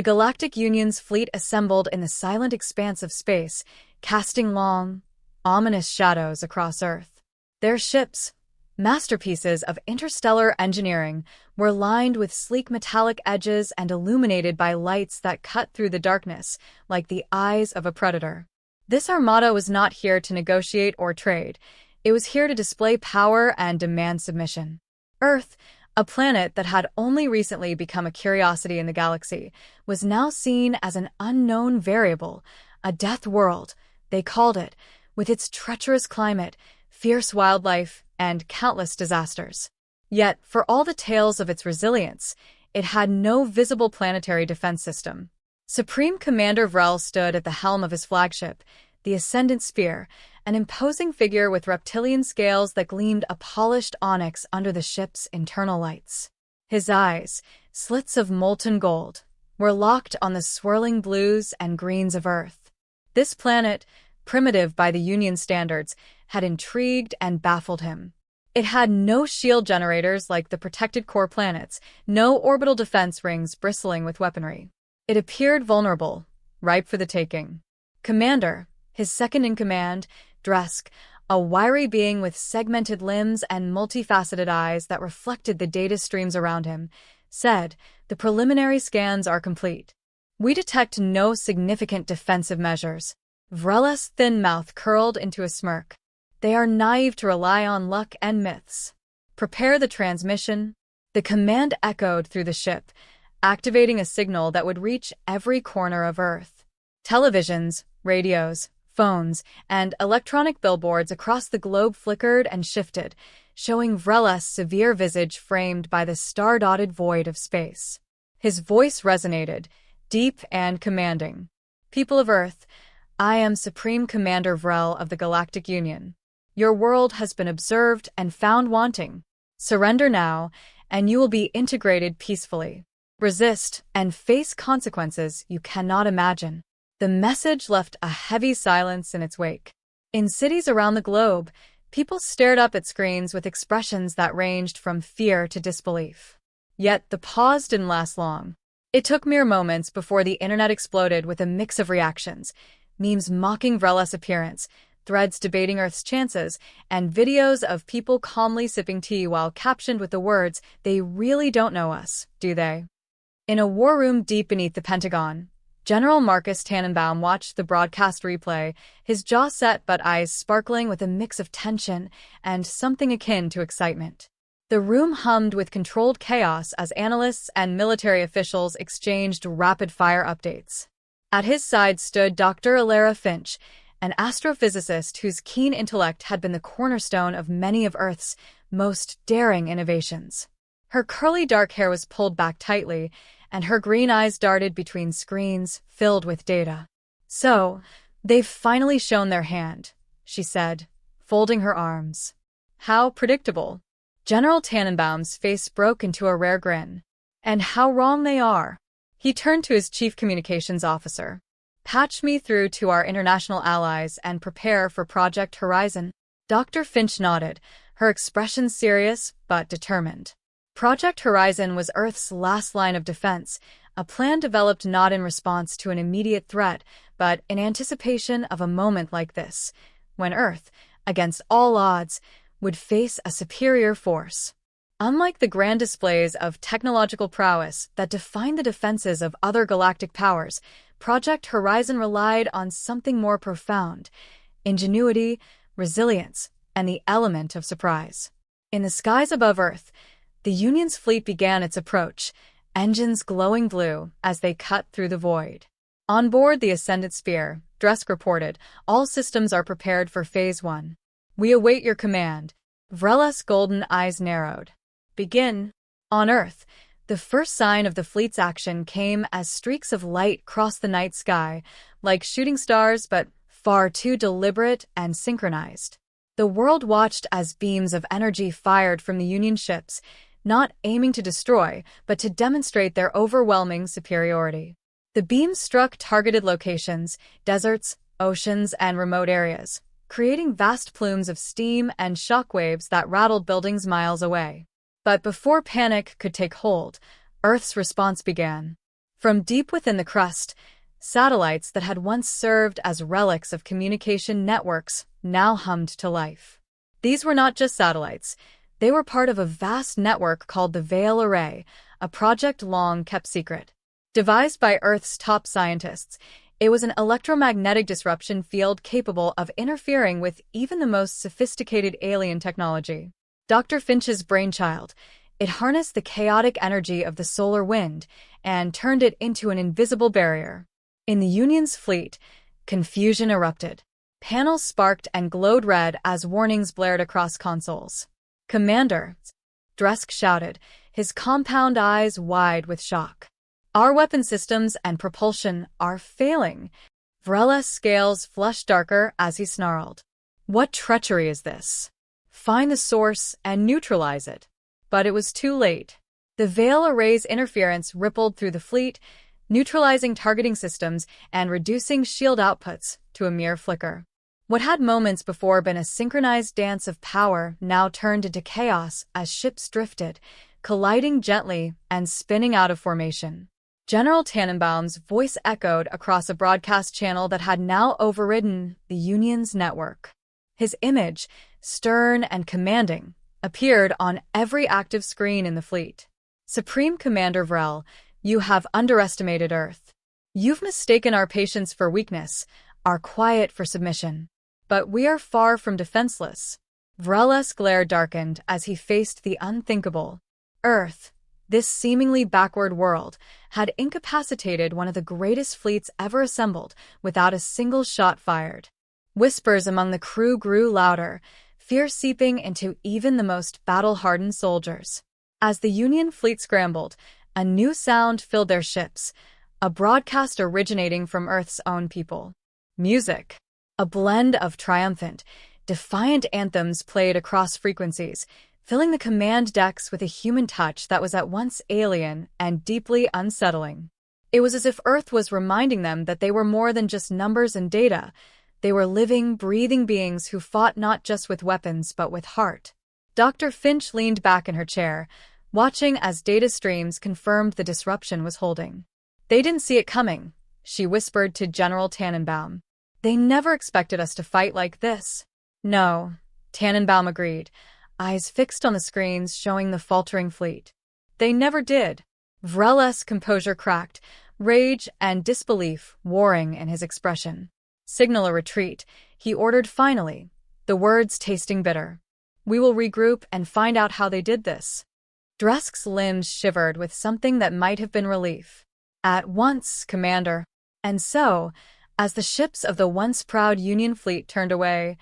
The Galactic Union's fleet assembled in the silent expanse of space, casting long, ominous shadows across Earth. Their ships, masterpieces of interstellar engineering, were lined with sleek metallic edges and illuminated by lights that cut through the darkness like the eyes of a predator. This armada was not here to negotiate or trade. It was here to display power and demand submission. Earth, a planet that had only recently become a curiosity in the galaxy, was now seen as an unknown variable, a death world, they called it, with its treacherous climate, fierce wildlife, and countless disasters. Yet, for all the tales of its resilience, it had no visible planetary defense system. Supreme Commander Vrel stood at the helm of his flagship, the Ascendant Sphere, an imposing figure with reptilian scales that gleamed a polished onyx under the ship's internal lights. His eyes, slits of molten gold, were locked on the swirling blues and greens of Earth. This planet, primitive by the Union standards, had intrigued and baffled him. It had no shield generators like the protected core planets, no orbital defense rings bristling with weaponry. It appeared vulnerable, ripe for the taking. Commander, his second-in-command, Dresk, a wiry being with segmented limbs and multifaceted eyes that reflected the data streams around him, said, "The preliminary scans are complete. We detect no significant defensive measures." Vrela's thin mouth curled into a smirk. "They are naive to rely on luck and myths. Prepare the transmission." The command echoed through the ship, activating a signal that would reach every corner of Earth. Televisions, radios, phones, and electronic billboards across the globe flickered and shifted, showing Vrela's severe visage framed by the star-dotted void of space. His voice resonated, deep and commanding. "People of Earth, I am Supreme Commander Vrel of the Galactic Union. Your world has been observed and found wanting. Surrender now, and you will be integrated peacefully. Resist and face consequences you cannot imagine." The message left a heavy silence in its wake. In cities around the globe, people stared up at screens with expressions that ranged from fear to disbelief. Yet the pause didn't last long. It took mere moments before the internet exploded with a mix of reactions: memes mocking Vrela's appearance, threads debating Earth's chances, and videos of people calmly sipping tea while captioned with the words, "They really don't know us, do they?" In a war room deep beneath the Pentagon, General Marcus Tannenbaum watched the broadcast replay, his jaw set but eyes sparkling with a mix of tension and something akin to excitement. The room hummed with controlled chaos as analysts and military officials exchanged rapid-fire updates. At his side stood Dr. Alara Finch, an astrophysicist whose keen intellect had been the cornerstone of many of Earth's most daring innovations. Her curly dark hair was pulled back tightly, and her green eyes darted between screens filled with data. "So, they've finally shown their hand," she said, folding her arms. "How predictable." General Tannenbaum's face broke into a rare grin. "And how wrong they are." He turned to his chief communications officer. "Patch me through to our international allies and prepare for Project Horizon." Dr. Finch nodded, her expression serious but determined. Project Horizon was Earth's last line of defense, a plan developed not in response to an immediate threat, but in anticipation of a moment like this, when Earth, against all odds, would face a superior force. Unlike the grand displays of technological prowess that defined the defenses of other galactic powers, Project Horizon relied on something more profound: ingenuity, resilience, and the element of surprise. In the skies above Earth, the Union's fleet began its approach, engines glowing blue as they cut through the void. On board the Ascendant Sphere, Dresk reported, "All systems are prepared for Phase 1. We await your command." Vrela's golden eyes narrowed. "Begin." On Earth, the first sign of the fleet's action came as streaks of light crossed the night sky, like shooting stars but far too deliberate and synchronized. The world watched as beams of energy fired from the Union ships, not aiming to destroy, but to demonstrate their overwhelming superiority. The beams struck targeted locations, deserts, oceans, and remote areas, creating vast plumes of steam and shockwaves that rattled buildings miles away. But before panic could take hold, Earth's response began. From deep within the crust, satellites that had once served as relics of communication networks now hummed to life. These were not just satellites. They were part of a vast network called the Veil Array, a project long kept secret. Devised by Earth's top scientists, it was an electromagnetic disruption field capable of interfering with even the most sophisticated alien technology. Dr. Finch's brainchild, it harnessed the chaotic energy of the solar wind and turned it into an invisible barrier. In the Union's fleet, confusion erupted. Panels sparked and glowed red as warnings blared across consoles. "Commander," Dresk shouted, his compound eyes wide with shock. "Our weapon systems and propulsion are failing." Vrela's scales flushed darker as he snarled. "What treachery is this? Find the source and neutralize it." But it was too late. The Veil Array's interference rippled through the fleet, neutralizing targeting systems and reducing shield outputs to a mere flicker. What had moments before been a synchronized dance of power now turned into chaos as ships drifted, colliding gently and spinning out of formation. General Tannenbaum's voice echoed across a broadcast channel that had now overridden the Union's network. His image, stern and commanding, appeared on every active screen in the fleet. "Supreme Commander Vrel, you have underestimated Earth. You've mistaken our patience for weakness, our quiet for submission. But we are far from defenseless." Vrela's glare darkened as he faced the unthinkable. Earth, this seemingly backward world, had incapacitated one of the greatest fleets ever assembled without a single shot fired. Whispers among the crew grew louder, fear seeping into even the most battle-hardened soldiers. As the Union fleet scrambled, a new sound filled their ships, a broadcast originating from Earth's own people. Music. A blend of triumphant, defiant anthems played across frequencies, filling the command decks with a human touch that was at once alien and deeply unsettling. It was as if Earth was reminding them that they were more than just numbers and data. They were living, breathing beings who fought not just with weapons but with heart. Dr. Finch leaned back in her chair, watching as data streams confirmed the disruption was holding. "They didn't see it coming," she whispered to General Tannenbaum. "They never expected us to fight like this." "No," Tannenbaum agreed, eyes fixed on the screens showing the faltering fleet. "They never did." Vrela's composure cracked, rage and disbelief warring in his expression. "Signal a retreat," he ordered finally, the words tasting bitter. "We will regroup and find out how they did this." Dresk's limbs shivered with something that might have been relief. "At once, Commander." And so, as the ships of the once proud Union fleet turned away,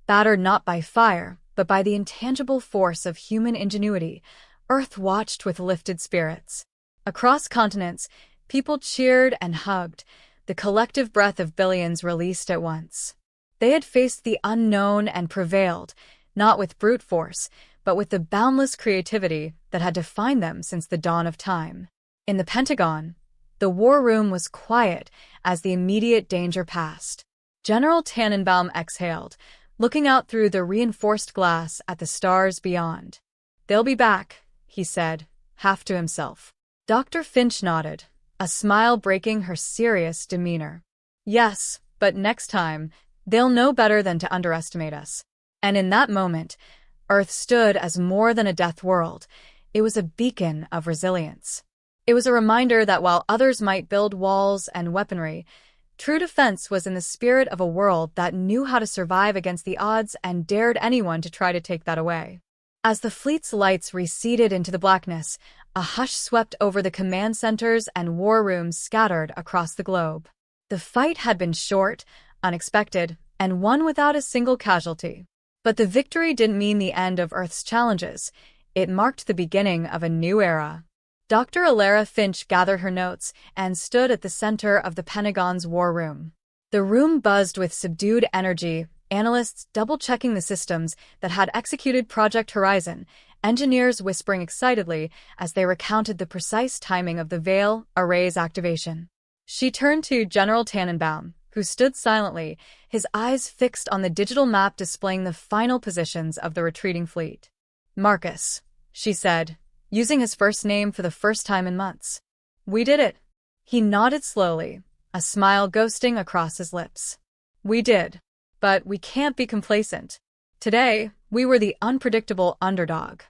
battered not by fire, but by the intangible force of human ingenuity, Earth watched with lifted spirits. Across continents, people cheered and hugged, the collective breath of billions released at once. They had faced the unknown and prevailed, not with brute force, but with the boundless creativity that had defined them since the dawn of time. In the Pentagon, the war room was quiet as the immediate danger passed. General Tannenbaum exhaled, looking out through the reinforced glass at the stars beyond. "They'll be back," he said, half to himself. Dr. Finch nodded, a smile breaking her serious demeanor. "Yes, but next time, they'll know better than to underestimate us." And in that moment, Earth stood as more than a death world. It was a beacon of resilience. It was a reminder that while others might build walls and weaponry, true defense was in the spirit of a world that knew how to survive against the odds and dared anyone to try to take that away. As the fleet's lights receded into the blackness, a hush swept over the command centers and war rooms scattered across the globe. The fight had been short, unexpected, and won without a single casualty. But the victory didn't mean the end of Earth's challenges. It marked the beginning of a new era. Dr. Alara Finch gathered her notes and stood at the center of the Pentagon's war room. The room buzzed with subdued energy, analysts double-checking the systems that had executed Project Horizon, engineers whispering excitedly as they recounted the precise timing of the Veil Array's activation. She turned to General Tannenbaum, who stood silently, his eyes fixed on the digital map displaying the final positions of the retreating fleet. "Marcus," she said, using his first name for the first time in months. "We did it." He nodded slowly, a smile ghosting across his lips. We did. But we can't be complacent. Today, we were the unpredictable underdog.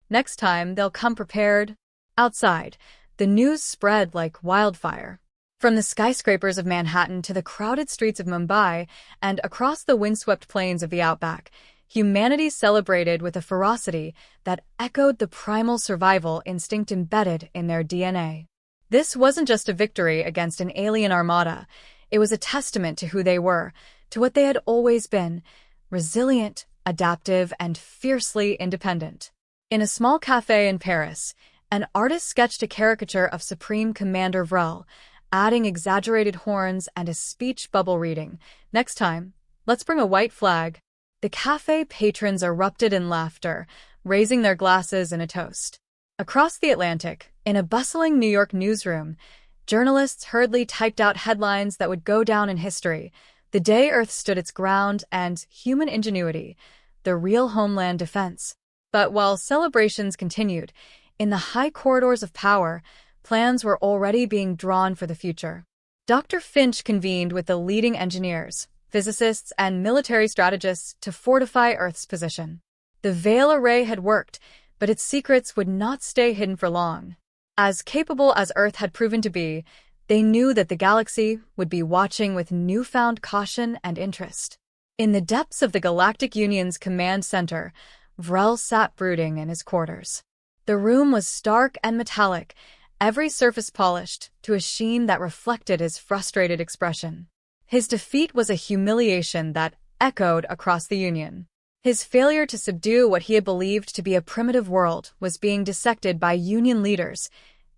Next time, they'll come prepared. Outside, the news spread like wildfire. From the skyscrapers of Manhattan to the crowded streets of Mumbai and across the windswept plains of the outback, humanity celebrated with a ferocity that echoed the primal survival instinct embedded in their DNA. This wasn't just a victory against an alien armada. It was a testament to who they were, to what they had always been: resilient, adaptive, and fiercely independent. In a small cafe in Paris, an artist sketched a caricature of Supreme Commander Vrel, adding exaggerated horns and a speech bubble reading, "Next time, let's bring a white flag." The cafe patrons erupted in laughter, raising their glasses in a toast. Across the Atlantic, in a bustling New York newsroom, journalists hurriedly typed out headlines that would go down in history: "The Day Earth Stood Its Ground" and "Human Ingenuity, the Real Homeland Defense." But while celebrations continued, in the high corridors of power, plans were already being drawn for the future. Dr. Finch convened with the leading engineers, physicists, and military strategists to fortify Earth's position. The Veil Array had worked, but its secrets would not stay hidden for long. As capable as Earth had proven to be, they knew that the galaxy would be watching with newfound caution and interest. In the depths of the Galactic Union's command center, Vrel sat brooding in his quarters. The room was stark and metallic, every surface polished to a sheen that reflected his frustrated expression. His defeat was a humiliation that echoed across the Union. His failure to subdue what he had believed to be a primitive world was being dissected by Union leaders,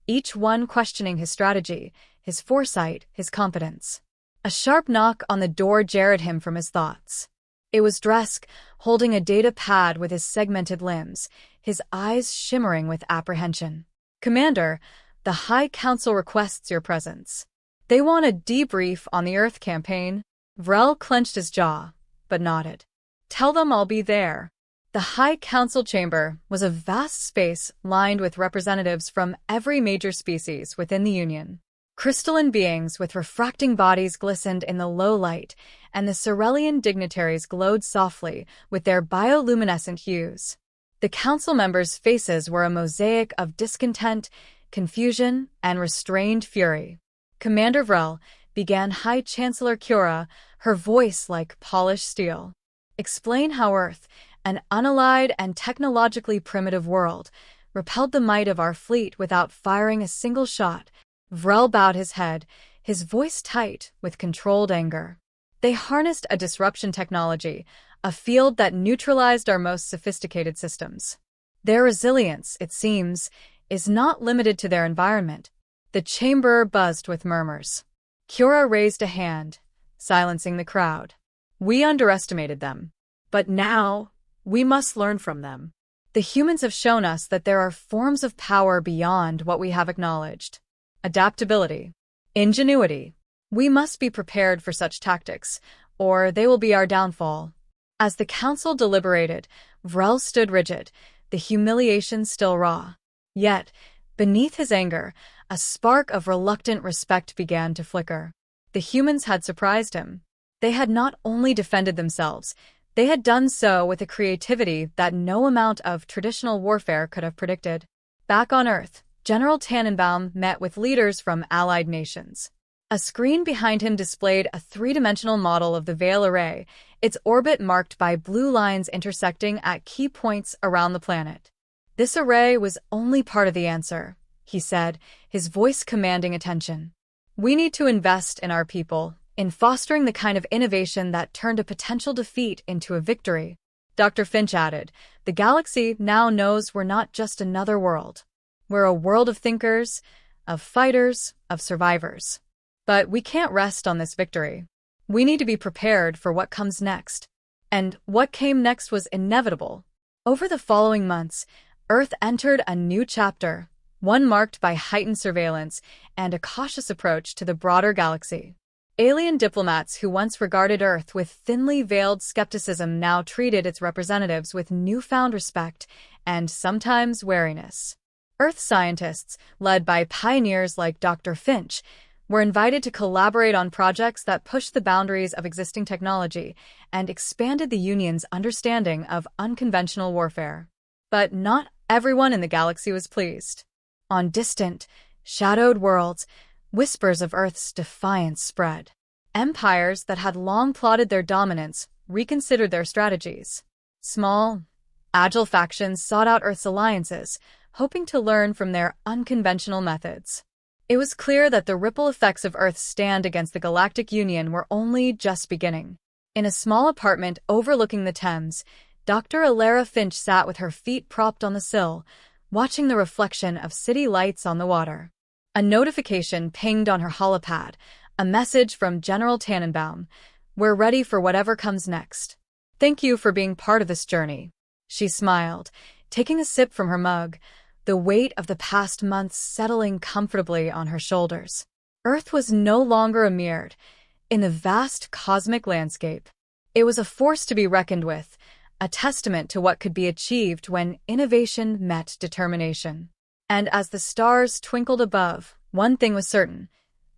each one questioning his strategy, his foresight, his competence. A sharp knock on the door jarred him from his thoughts. It was Dresk, holding a data pad with his segmented limbs, his eyes shimmering with apprehension. "Commander, the High Council requests your presence. They want a debrief on the Earth campaign." Vrel clenched his jaw, but nodded. "Tell them I'll be there." The High Council chamber was a vast space lined with representatives from every major species within the Union. Crystalline beings with refracting bodies glistened in the low light, and the Cerealian dignitaries glowed softly with their bioluminescent hues. The council members' faces were a mosaic of discontent, confusion, and restrained fury. "Commander Vrel," began High Chancellor Cura, her voice like polished steel, "explain how Earth, an unallied and technologically primitive world, repelled the might of our fleet without firing a single shot." Vrel bowed his head, his voice tight with controlled anger. "They harnessed a disruption technology, a field that neutralized our most sophisticated systems. Their resilience, it seems, is not limited to their environment." The chamber buzzed with murmurs. Cura raised a hand, silencing the crowd. "We underestimated them. But now, we must learn from them. The humans have shown us that there are forms of power beyond what we have acknowledged. Adaptability, ingenuity. We must be prepared for such tactics, or they will be our downfall." As the council deliberated, Vrel stood rigid, the humiliation still raw. Yet, beneath his anger, a spark of reluctant respect began to flicker. The humans had surprised him. They had not only defended themselves, they had done so with a creativity that no amount of traditional warfare could have predicted. Back on Earth, General Tannenbaum met with leaders from allied nations. A screen behind him displayed a three-dimensional model of the Veil Array, its orbit marked by blue lines intersecting at key points around the planet. "This array was only part of the answer," he said, his voice commanding attention. "We need to invest in our people, in fostering the kind of innovation that turned a potential defeat into a victory." Dr. Finch added, "The galaxy now knows we're not just another world. We're a world of thinkers, of fighters, of survivors. But we can't rest on this victory. We need to be prepared for what comes next." And what came next was inevitable. Over the following months, Earth entered a new chapter, one marked by heightened surveillance and a cautious approach to the broader galaxy. Alien diplomats who once regarded Earth with thinly veiled skepticism now treated its representatives with newfound respect and sometimes wariness. Earth scientists, led by pioneers like Dr. Finch, were invited to collaborate on projects that pushed the boundaries of existing technology and expanded the Union's understanding of unconventional warfare. But not everyone in the galaxy was pleased. On distant, shadowed worlds, whispers of Earth's defiance spread. Empires that had long plotted their dominance reconsidered their strategies. Small, agile factions sought out Earth's alliances, hoping to learn from their unconventional methods. It was clear that the ripple effects of Earth's stand against the Galactic Union were only just beginning. In a small apartment overlooking the Thames, Dr. Alara Finch sat with her feet propped on the sill, watching the reflection of city lights on the water. A notification pinged on her holopad, a message from General Tannenbaum. "We're ready for whatever comes next. Thank you for being part of this journey." She smiled, taking a sip from her mug, the weight of the past months settling comfortably on her shoulders. Earth was no longer a mirror in the vast cosmic landscape. It was a force to be reckoned with, a testament to what could be achieved when innovation met determination. And as the stars twinkled above, one thing was certain: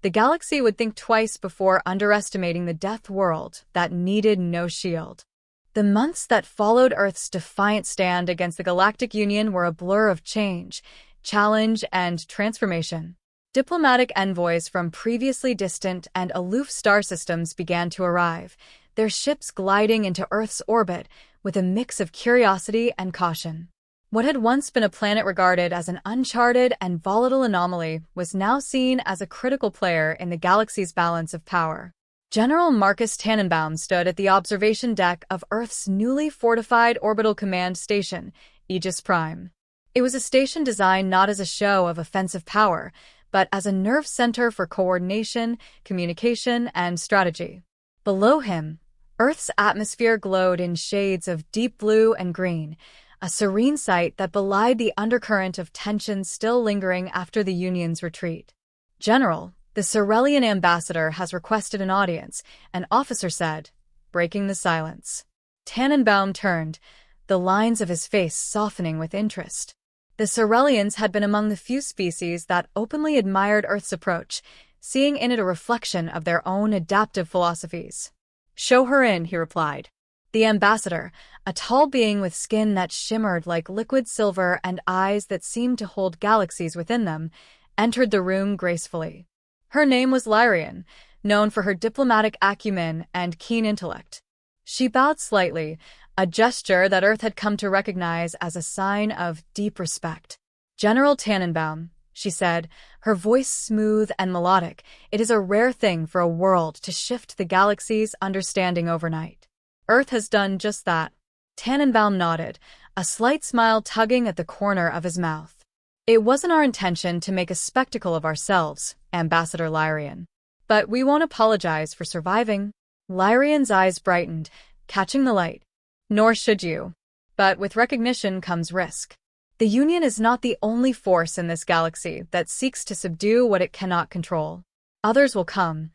the galaxy would think twice before underestimating the death world that needed no shield. The months that followed Earth's defiant stand against the Galactic Union were a blur of change, challenge, and transformation. Diplomatic envoys from previously distant and aloof star systems began to arrive, their ships gliding into Earth's orbit with a mix of curiosity and caution. What had once been a planet regarded as an uncharted and volatile anomaly was now seen as a critical player in the galaxy's balance of power. General Marcus Tannenbaum stood at the observation deck of Earth's newly fortified orbital command station, Aegis Prime. It was a station designed not as a show of offensive power, but as a nerve center for coordination, communication, and strategy. Below him, Earth's atmosphere glowed in shades of deep blue and green, a serene sight that belied the undercurrent of tension still lingering after the Union's retreat. "General, the Cerellian ambassador has requested an audience," an officer said, breaking the silence. Tannenbaum turned, the lines of his face softening with interest. The Cerellians had been among the few species that openly admired Earth's approach, seeing in it a reflection of their own adaptive philosophies. "Show her in," he replied. The ambassador, a tall being with skin that shimmered like liquid silver and eyes that seemed to hold galaxies within them, entered the room gracefully. Her name was Lyrian, known for her diplomatic acumen and keen intellect. She bowed slightly, a gesture that Earth had come to recognize as a sign of deep respect. "General Tannenbaum," she said, her voice smooth and melodic, "it is a rare thing for a world to shift the galaxy's understanding overnight. Earth has done just that." Tannenbaum nodded, a slight smile tugging at the corner of his mouth. "It wasn't our intention to make a spectacle of ourselves, Ambassador Lyrian. But we won't apologize for surviving." Lyrian's eyes brightened, catching the light. "Nor should you. But with recognition comes risk. The Union is not the only force in this galaxy that seeks to subdue what it cannot control. Others will come,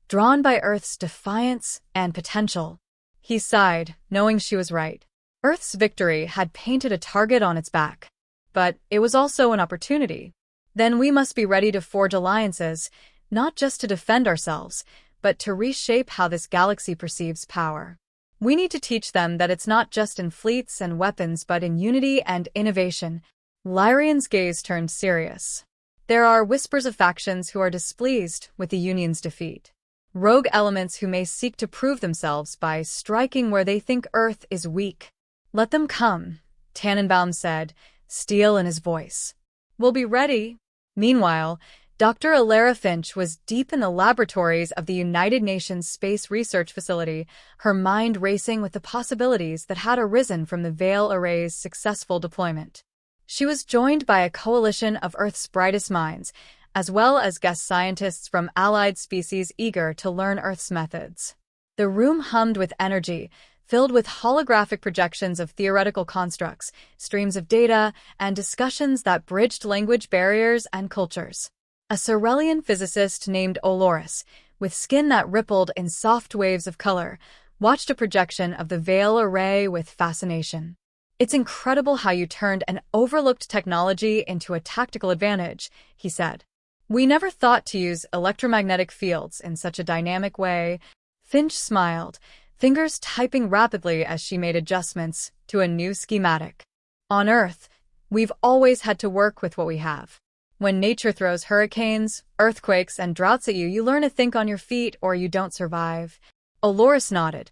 drawn by Earth's defiance and potential." He sighed, knowing she was right. Earth's victory had painted a target on its back. But it was also an opportunity. Then we must be ready to forge alliances, not just to defend ourselves, but to reshape how this galaxy perceives power. We need to teach them that it's not just in fleets and weapons but in unity and innovation. Lyrian's gaze turned serious. "There are whispers of factions who are displeased with the Union's defeat. Rogue elements who may seek to prove themselves by striking where they think Earth is weak. Let them come," Tannenbaum said, steel in his voice. "We'll be ready." Meanwhile, Dr. Alara Finch was deep in the laboratories of the United Nations Space Research Facility, her mind racing with the possibilities that had arisen from the Veil Array's successful deployment. She was joined by a coalition of Earth's brightest minds, as well as guest scientists from allied species eager to learn Earth's methods. The room hummed with energy, filled with holographic projections of theoretical constructs, streams of data, and discussions that bridged language barriers and cultures. A Cerellian physicist named Oloris, with skin that rippled in soft waves of color, watched a projection of the Veil Array with fascination. "It's incredible how you turned an overlooked technology into a tactical advantage," he said. We never thought to use electromagnetic fields in such a dynamic way. Finch smiled, fingers typing rapidly as she made adjustments to a new schematic. On Earth, we've always had to work with what we have. When nature throws hurricanes, earthquakes, and droughts at you, you learn to think on your feet or you don't survive. Oloris nodded,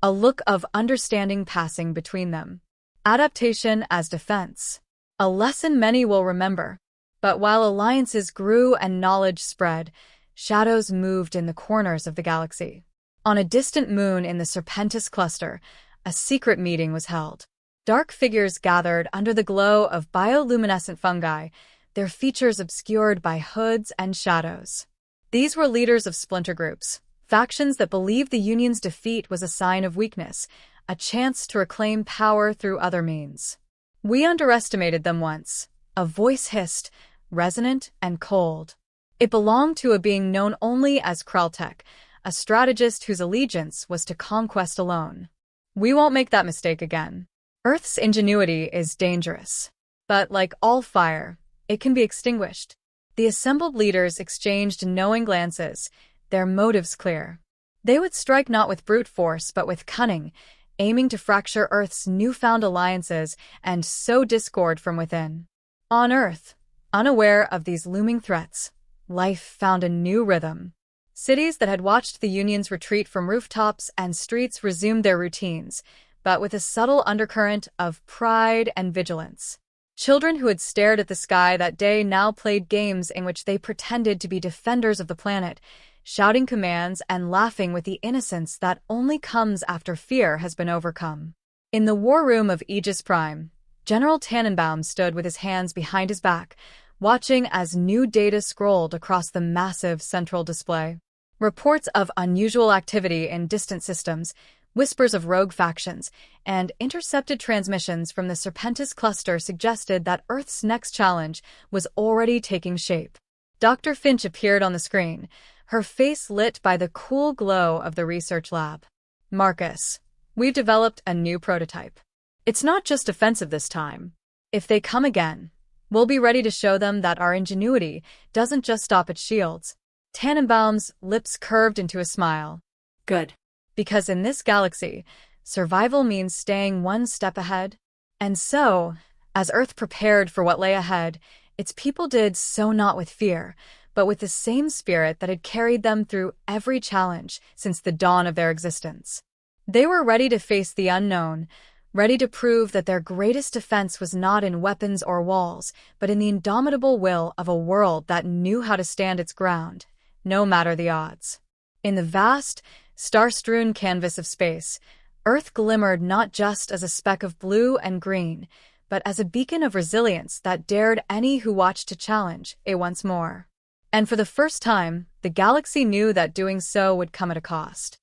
a look of understanding passing between them. Adaptation as defense. A lesson many will remember. But while alliances grew and knowledge spread, shadows moved in the corners of the galaxy. On a distant moon in the Serpentis cluster, a secret meeting was held. Dark figures gathered under the glow of bioluminescent fungi, their features obscured by hoods and shadows. These were leaders of splinter groups, factions that believed the Union's defeat was a sign of weakness, a chance to reclaim power through other means. We underestimated them once, a voice hissed, resonant and cold. It belonged to a being known only as Kraltek, a strategist whose allegiance was to conquest alone. We won't make that mistake again. Earth's ingenuity is dangerous. But like all fire, it can be extinguished. The assembled leaders exchanged knowing glances, their motives clear. They would strike not with brute force but with cunning, aiming to fracture Earth's newfound alliances and sow discord from within. On Earth, unaware of these looming threats, life found a new rhythm. Cities that had watched the Union's retreat from rooftops and streets resumed their routines, but with a subtle undercurrent of pride and vigilance. Children who had stared at the sky that day now played games in which they pretended to be defenders of the planet, shouting commands and laughing with the innocence that only comes after fear has been overcome. In the war room of Aegis Prime, General Tannenbaum stood with his hands behind his back, watching as new data scrolled across the massive central display. Reports of unusual activity in distant systems, whispers of rogue factions, and intercepted transmissions from the Serpentis cluster suggested that Earth's next challenge was already taking shape. Dr. Finch appeared on the screen, her face lit by the cool glow of the research lab. Marcus, we've developed a new prototype. It's not just offensive this time. If they come again, we'll be ready to show them that our ingenuity doesn't just stop at shields. Tannenbaum's lips curved into a smile. Good. Because in this galaxy, survival means staying one step ahead. And so, as Earth prepared for what lay ahead, its people did so not with fear, but with the same spirit that had carried them through every challenge since the dawn of their existence. They were ready to face the unknown, ready to prove that their greatest defense was not in weapons or walls, but in the indomitable will of a world that knew how to stand its ground, no matter the odds. In the vast, star-strewn canvas of space, Earth glimmered not just as a speck of blue and green, but as a beacon of resilience that dared any who watched to challenge it once more. And for the first time, the galaxy knew that doing so would come at a cost.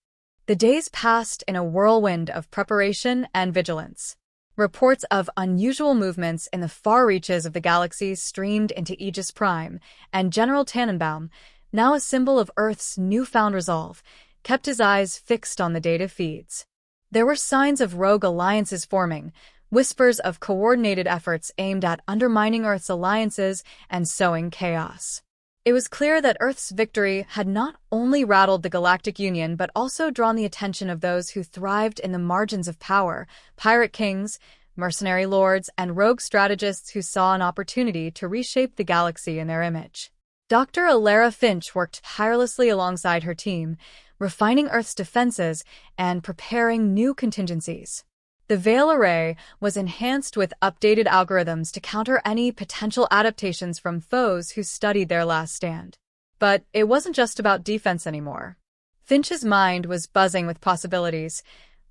The days passed in a whirlwind of preparation and vigilance. Reports of unusual movements in the far reaches of the galaxy streamed into Aegis Prime, and General Tannenbaum, now a symbol of Earth's newfound resolve, kept his eyes fixed on the data feeds. There were signs of rogue alliances forming, whispers of coordinated efforts aimed at undermining Earth's alliances and sowing chaos. It was clear that Earth's victory had not only rattled the Galactic Union but also drawn the attention of those who thrived in the margins of power, pirate kings, mercenary lords, and rogue strategists who saw an opportunity to reshape the galaxy in their image. Dr. Alara Finch worked tirelessly alongside her team, refining Earth's defenses and preparing new contingencies. The Veil Array was enhanced with updated algorithms to counter any potential adaptations from foes who studied their last stand. But it wasn't just about defense anymore. Finch's mind was buzzing with possibilities,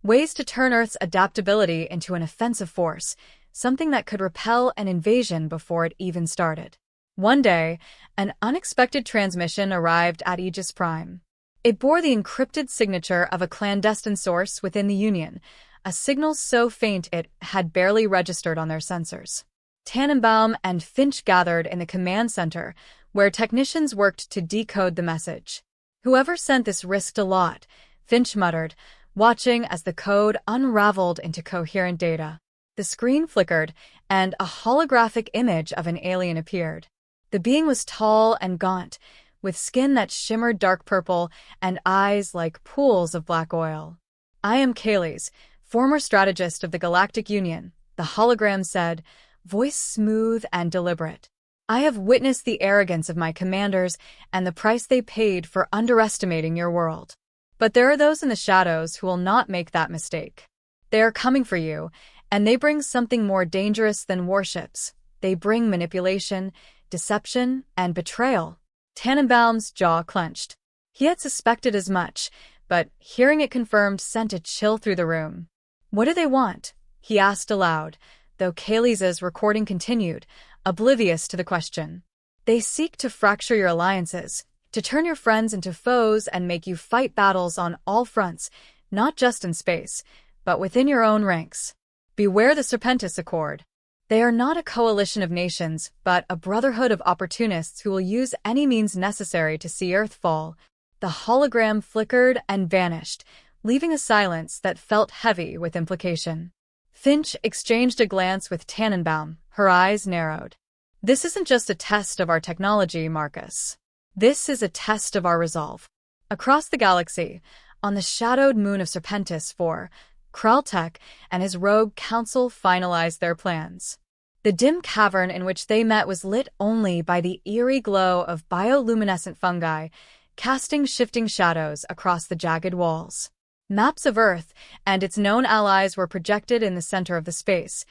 ways to turn Earth's adaptability into an offensive force, something that could repel an invasion before it even started. One day, an unexpected transmission arrived at Aegis Prime. It bore the encrypted signature of a clandestine source within the Union, a signal so faint it had barely registered on their sensors. Tannenbaum and Finch gathered in the command center, where technicians worked to decode the message. Whoever sent this risked a lot, Finch muttered, watching as the code unraveled into coherent data. The screen flickered, and a holographic image of an alien appeared. The being was tall and gaunt, with skin that shimmered dark purple and eyes like pools of black oil. "I am Kayles, former strategist of the Galactic Union," the hologram said, voice smooth and deliberate. "I have witnessed the arrogance of my commanders and the price they paid for underestimating your world. But there are those in the shadows who will not make that mistake. They are coming for you, and they bring something more dangerous than warships. They bring manipulation, deception, and betrayal." Tannenbaum's jaw clenched. He had suspected as much, but hearing it confirmed sent a chill through the room. "What do they want?" he asked aloud, though Kayles' recording continued, oblivious to the question. "They seek to fracture your alliances, to turn your friends into foes and make you fight battles on all fronts, not just in space, but within your own ranks. Beware the Serpentis Accord. They are not a coalition of nations, but a brotherhood of opportunists who will use any means necessary to see Earth fall." The hologram flickered and vanished, leaving a silence that felt heavy with implication. Finch exchanged a glance with Tannenbaum, her eyes narrowed. "This isn't just a test of our technology, Marcus. This is a test of our resolve." Across the galaxy, on the shadowed moon of Serpentis IV, Kraltek and his rogue council finalized their plans. The dim cavern in which they met was lit only by the eerie glow of bioluminescent fungi, casting shifting shadows across the jagged walls. Maps of Earth and its known allies were projected in the center of the space,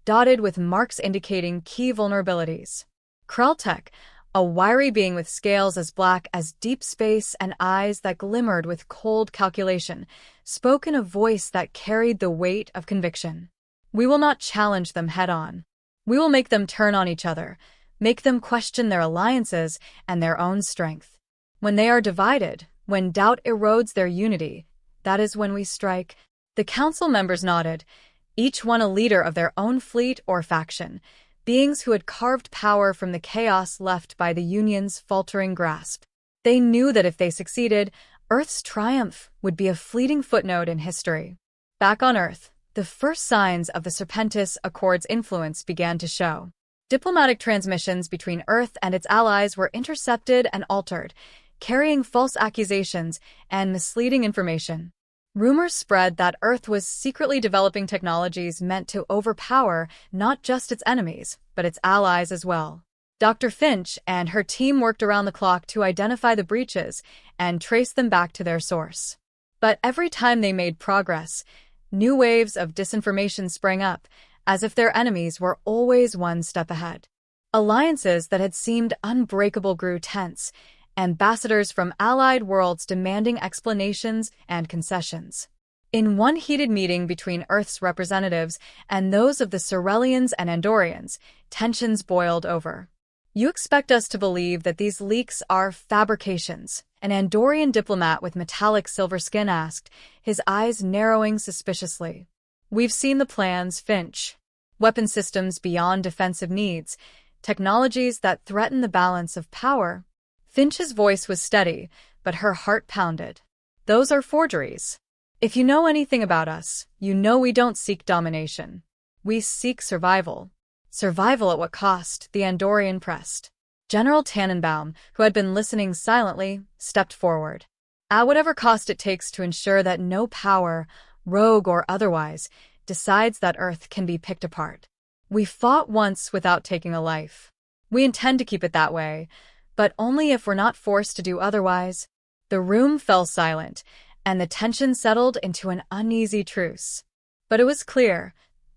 dotted with marks indicating key vulnerabilities. Kraltek, a wiry being with scales as black as deep space and eyes that glimmered with cold calculation, spoke in a voice that carried the weight of conviction. "We will not challenge them head-on. We will make them turn on each other, make them question their alliances and their own strength. When they are divided, when doubt erodes their unity, that is when we strike." The council members nodded, each one a leader of their own fleet or faction, beings who had carved power from the chaos left by the Union's faltering grasp. They knew that if they succeeded, Earth's triumph would be a fleeting footnote in history. Back on Earth, the first signs of the Serpentis Accord's influence began to show. Diplomatic transmissions between Earth and its allies were intercepted and altered, carrying false accusations and misleading information. Rumors spread that Earth was secretly developing technologies meant to overpower not just its enemies, but its allies as well. Dr. Finch and her team worked around the clock to identify the breaches and trace them back to their source. But every time they made progress, new waves of disinformation sprang up, as if their enemies were always one step ahead. Alliances that had seemed unbreakable grew tense, ambassadors from allied worlds demanding explanations and concessions. In one heated meeting between Earth's representatives and those of the Cerelians and Andorians, tensions boiled over. "You expect us to believe that these leaks are fabrications?" an Andorian diplomat with metallic silver skin asked, his eyes narrowing suspiciously. "We've seen the plans, Finch. Weapon systems beyond defensive needs, technologies that threaten the balance of power." Finch's voice was steady, but her heart pounded. "Those are forgeries. If you know anything about us, you know we don't seek domination. We seek survival." "Survival at what cost?" the Andorian pressed. General Tannenbaum, who had been listening silently, stepped forward. "At whatever cost it takes to ensure that no power, rogue or otherwise, decides that Earth can be picked apart. We fought once without taking a life. We intend to keep it that way, but only if we're not forced to do otherwise." The room fell silent, and the tension settled into an uneasy truce. But it was clear,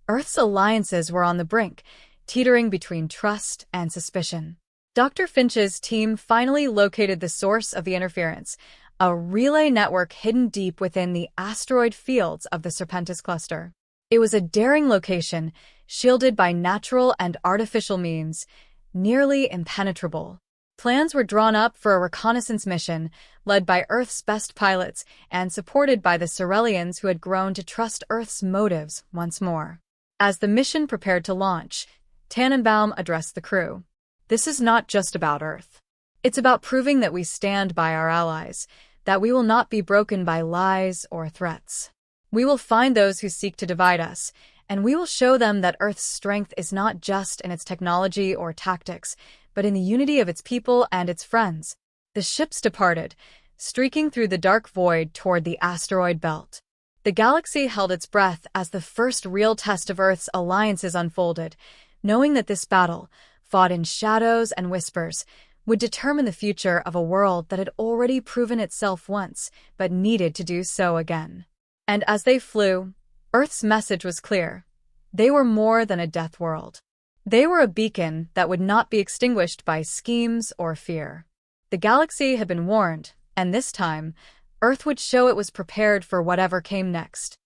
Earth's alliances were on the brink, teetering between trust and suspicion. Dr. Finch's team finally located the source of the interference, a relay network hidden deep within the asteroid fields of the Serpentis cluster. It was a daring location, shielded by natural and artificial means, nearly impenetrable. Plans were drawn up for a reconnaissance mission, led by Earth's best pilots and supported by the Cerelians who had grown to trust Earth's motives once more. As the mission prepared to launch, Tannenbaum addressed the crew. "This is not just about Earth. It's about proving that we stand by our allies, that we will not be broken by lies or threats. We will find those who seek to divide us, and we will show them that Earth's strength is not just in its technology or tactics, but in the unity of its people and its friends. The ships departed, streaking through the dark void toward the asteroid belt. The galaxy held its breath as the first real test of Earth's alliances unfolded, knowing that this battle, fought in shadows and whispers, would determine the future of a world that had already proven itself once, but needed to do so again. And as they flew, Earth's message was clear. They were more than a death world. They were a beacon that would not be extinguished by schemes or fear. The galaxy had been warned, and this time, Earth would show it was prepared for whatever came next.